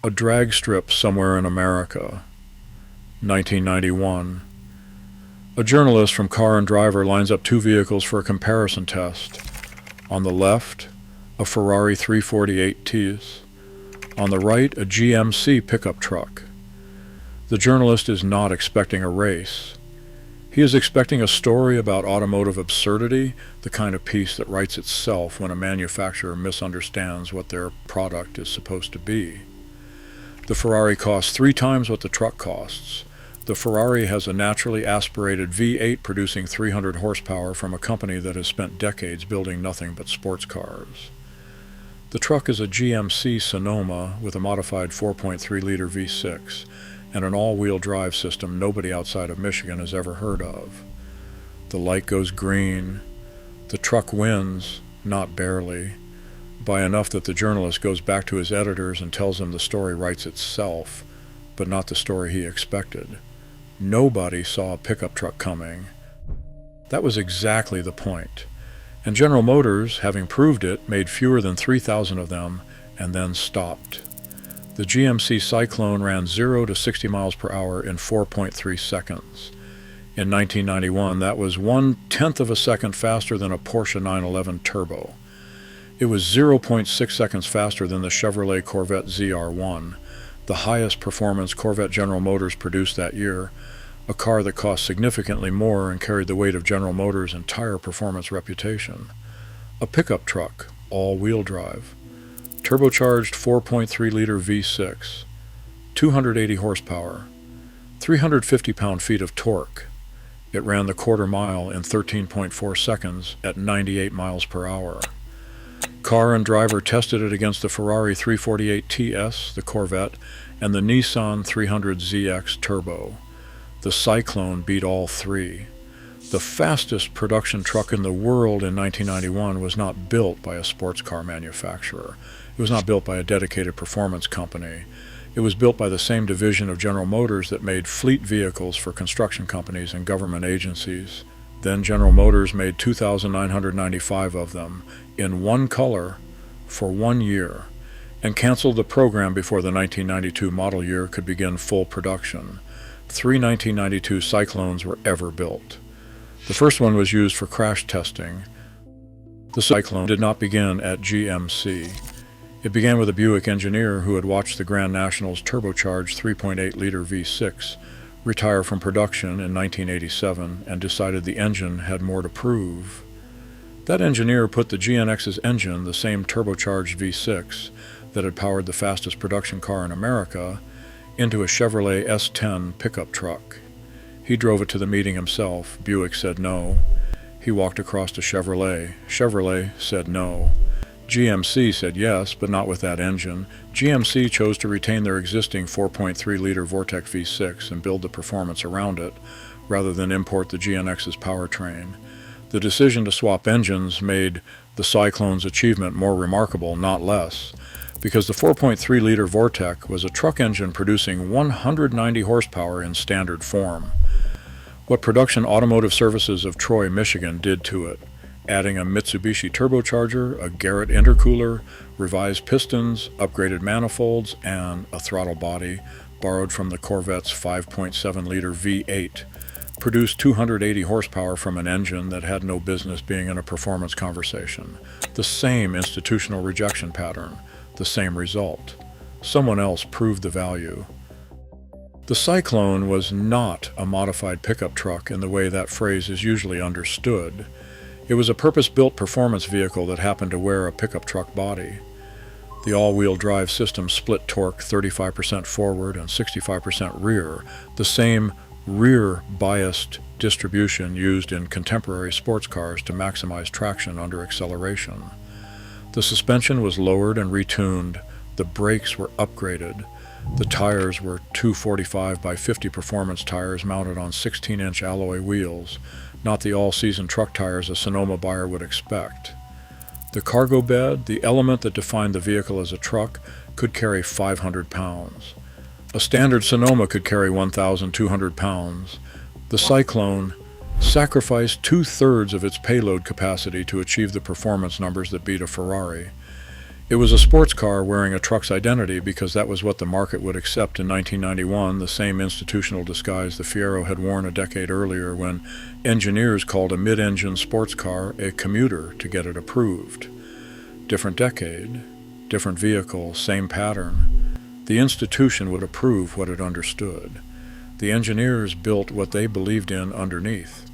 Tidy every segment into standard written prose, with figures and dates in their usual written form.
A drag strip somewhere in America. 1991. A journalist from Car and Driver lines up two vehicles for a comparison test. On the left, a Ferrari 348Ts. On the right, a GMC pickup truck. The journalist is not expecting a race. He is expecting a story about automotive absurdity, the kind of piece that writes itself when a manufacturer misunderstands what their product is supposed to be. The Ferrari costs 3 times what the truck costs. The Ferrari has a naturally aspirated V8 producing 300 horsepower from a company that has spent decades building nothing but sports cars. The truck is a GMC Sonoma with a modified 4.3-liter V6 and an all-wheel drive system nobody outside of Michigan has ever heard of. The light goes green. The truck wins, not barely, by enough that the journalist goes back to his editors and tells them the story writes itself, but not the story he expected. Nobody saw a pickup truck coming. That was exactly the point. And General Motors, having proved it, made fewer than 3,000 of them and then stopped. The GMC Syclone ran 0 to 60 miles per hour in 4.3 seconds. In 1991, that was 1/10 of a second faster than a Porsche 911 Turbo. It was 0.6 seconds faster than the Chevrolet Corvette ZR-1, the highest performance Corvette General Motors produced that year, a car that cost significantly more and carried the weight of General Motors' entire performance reputation. A pickup truck, all-wheel drive. Turbocharged 4.3-liter V6, 280 horsepower, 350 pound-feet of torque. It ran the quarter mile in 13.4 seconds at 98 miles per hour. Car and Driver tested it against the Ferrari 348TS, the Corvette, and the Nissan 300ZX Turbo. The Syclone beat all three. The fastest production truck in the world in 1991 was not built by a sports car manufacturer. It was not built by a dedicated performance company. It was built by the same division of General Motors that made fleet vehicles for construction companies and government agencies. Then General Motors made 2,995 of them, in one color, for 1 year, and canceled the program before the 1992 model year could begin full production. 3 1992 Cyclones were ever built. The first one was used for crash testing. The Syclone did not begin at GMC. It began with a Buick engineer who had watched the Grand National's turbocharged 3.8-liter V6 retire from production in 1987 and decided the engine had more to prove. That engineer put the GNX's engine, the same turbocharged V6 that had powered the fastest production car in America, into a Chevrolet S-10 pickup truck. He drove it to the meeting himself. Buick said no. He walked across to Chevrolet. Chevrolet said no. GMC said yes, but not with that engine. GMC chose to retain their existing 4.3-liter Vortec V6 and build the performance around it, rather than import the GNX's powertrain. The decision to swap engines made the Cyclone's achievement more remarkable, not less, because the 4.3-liter Vortec was a truck engine producing 190 horsepower in standard form. What Production Automotive Services of Troy, Michigan did to it, adding a Mitsubishi turbocharger, a Garrett intercooler, revised pistons, upgraded manifolds, and a throttle body borrowed from the Corvette's 5.7-liter V8, produced 280 horsepower from an engine that had no business being in a performance conversation. The same institutional rejection pattern, the same result. Someone else proved the value. The Syclone was not a modified pickup truck in the way that phrase is usually understood. It was a purpose-built performance vehicle that happened to wear a pickup truck body. The all-wheel drive system split torque 35% forward and 65% rear, the same rear-biased distribution used in contemporary sports cars to maximize traction under acceleration. The suspension was lowered and retuned. The brakes were upgraded. The tires were 245 by 50 performance tires mounted on 16-inch alloy wheels, not the all-season truck tires a Sonoma buyer would expect. The cargo bed, the element that defined the vehicle as a truck, could carry 500 pounds. A standard Sonoma could carry 1,200 pounds. The Syclone sacrificed 2/3 of its payload capacity to achieve the performance numbers that beat a Ferrari. It was a sports car wearing a truck's identity because that was what the market would accept in 1991, the same institutional disguise the Fiero had worn a decade earlier when engineers called a mid-engine sports car a commuter to get it approved. Different decade, different vehicle, same pattern. The institution would approve what it understood. The engineers built what they believed in underneath.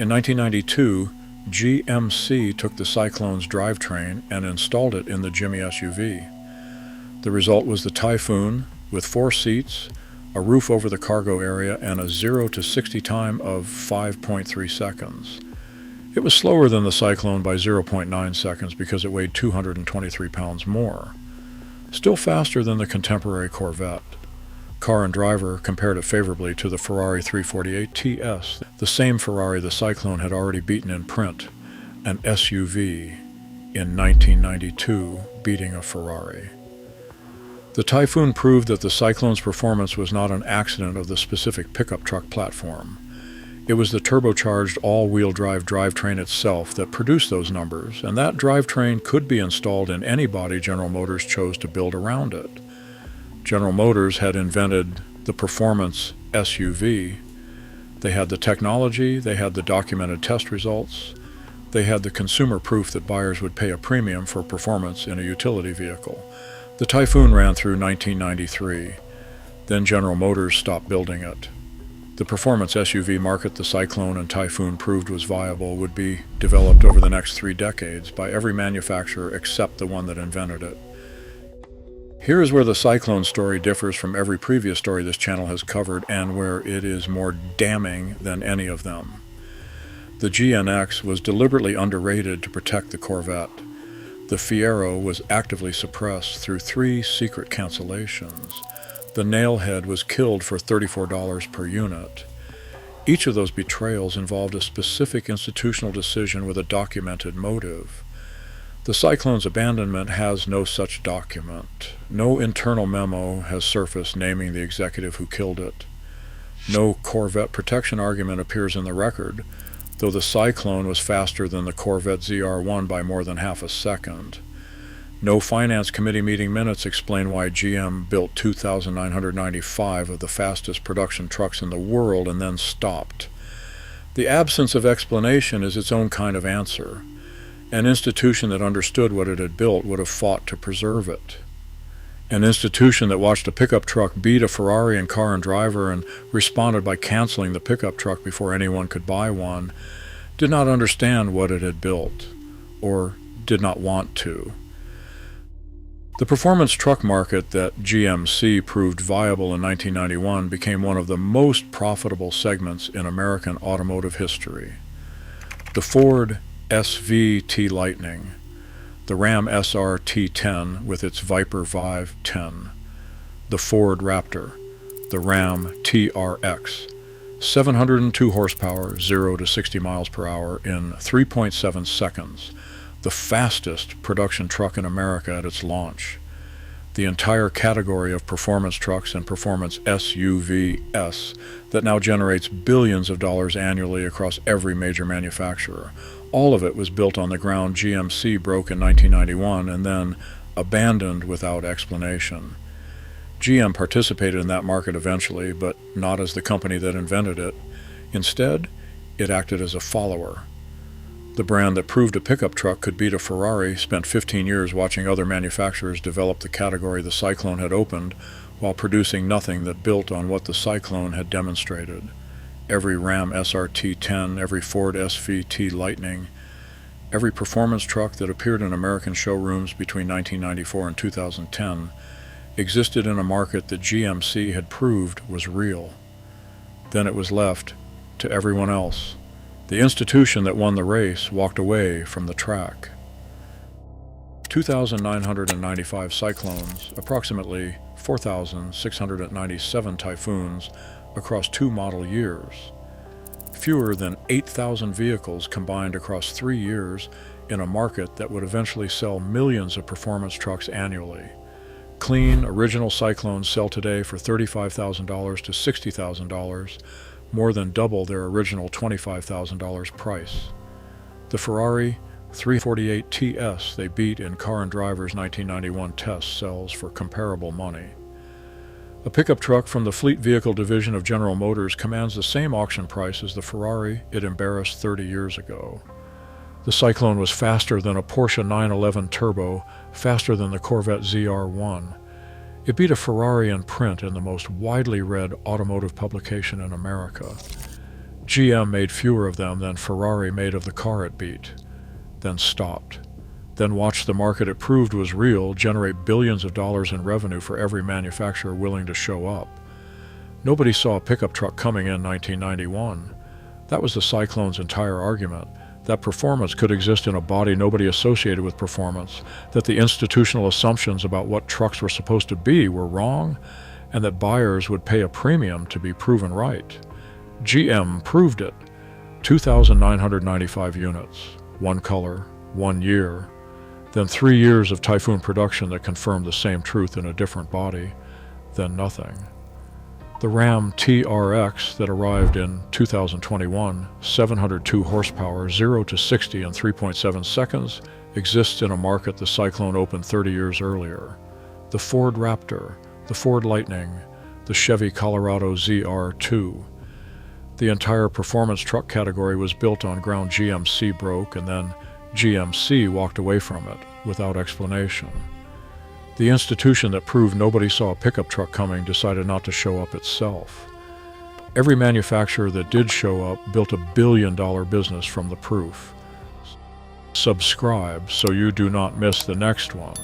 In 1992, GMC took the Syclone's drivetrain and installed it in the Jimmy SUV. The result was the Typhoon with 4 seats, a roof over the cargo area, and a 0 to 60 time of 5.3 seconds. It was slower than the Syclone by 0.9 seconds because it weighed 223 pounds more. Still faster than the contemporary Corvette. Car and Driver compared it favorably to the Ferrari 348 TS, the same Ferrari the Syclone had already beaten in print, an SUV in 1992 beating a Ferrari. The Typhoon proved that the Syclone's performance was not an accident of the specific pickup truck platform. It was the turbocharged all-wheel drive drivetrain itself that produced those numbers, and that drivetrain could be installed in any body General Motors chose to build around it. General Motors had invented the performance SUV. They had the technology, they had the documented test results, they had the consumer proof that buyers would pay a premium for performance in a utility vehicle. The Typhoon ran through 1993. Then General Motors stopped building it. The performance SUV market the Syclone and Typhoon proved was viable would be developed over the next 3 decades by every manufacturer except the one that invented it. Here is where the Syclone story differs from every previous story this channel has covered and where it is more damning than any of them. The GNX was deliberately underrated to protect the Corvette. The Fiero was actively suppressed through 3 secret cancellations. The Nailhead was killed for $34 per unit. Each of those betrayals involved a specific institutional decision with a documented motive. The Syclone's abandonment has no such document. No internal memo has surfaced naming the executive who killed it. No Corvette protection argument appears in the record, though the Syclone was faster than the Corvette ZR-1 by more than half a second. No Finance Committee meeting minutes explain why GM built 2,995 of the fastest production trucks in the world and then stopped. The absence of explanation is its own kind of answer. An institution that understood what it had built would have fought to preserve it. An institution that watched a pickup truck beat a Ferrari in Car and Driver and responded by canceling the pickup truck before anyone could buy one did not understand what it had built, or did not want to. The performance truck market that GMC proved viable in 1991 became one of the most profitable segments in American automotive history. The Ford SVT Lightning, the Ram SRT-10 with its Viper Vive 10, the Ford Raptor, the Ram TRX, 702 horsepower, 0 to 60 miles per hour in 3.7 seconds, the fastest production truck in America at its launch. The entire category of performance trucks and performance SUVs that now generates billions of dollars annually across every major manufacturer. All of it was built on the ground GMC broke in 1991 and then abandoned without explanation. GM participated in that market eventually, but not as the company that invented it. Instead, it acted as a follower. The brand that proved a pickup truck could beat a Ferrari spent 15 years watching other manufacturers develop the category the Syclone had opened while producing nothing that built on what the Syclone had demonstrated. Every Ram SRT-10, every Ford SVT Lightning, every performance truck that appeared in American showrooms between 1994 and 2010 existed in a market that GMC had proved was real. Then it was left to everyone else. The institution that won the race walked away from the track. 2,995 Syclones, approximately 4,697 Typhoons across 2 model years. Fewer than 8,000 vehicles combined across 3 years in a market that would eventually sell millions of performance trucks annually. Clean, original Syclones sell today for $35,000 to $60,000, more than double their original $25,000 price. The Ferrari 348 TS they beat in Car and Driver's 1991 test sells for comparable money. A pickup truck from the fleet vehicle division of General Motors commands the same auction price as the Ferrari it embarrassed 30 years ago. The Syclone was faster than a Porsche 911 Turbo, faster than the Corvette ZR-1. It beat a Ferrari in print in the most widely read automotive publication in America. GM made fewer of them than Ferrari made of the car it beat, then stopped. Then watched the market it proved was real generate billions of dollars in revenue for every manufacturer willing to show up. Nobody saw a pickup truck coming in 1991. That was the Syclone's entire argument, that performance could exist in a body nobody associated with performance, that the institutional assumptions about what trucks were supposed to be were wrong, and that buyers would pay a premium to be proven right. GM proved it. 2,995 units, one color, 1 year, then 3 years of Typhoon production that confirmed the same truth in a different body, then nothing. The Ram TRX that arrived in 2021, 702 horsepower, 0 to 60 in 3.7 seconds, exists in a market the Syclone opened 30 years earlier. The Ford Raptor, the Ford Lightning, the Chevy Colorado ZR-2. The entire performance truck category was built on ground GMC broke, and then GMC walked away from it without explanation. The institution that proved nobody saw a pickup truck coming decided not to show up itself. Every manufacturer that did show up built $1 billion business from the proof. Subscribe so you do not miss the next one.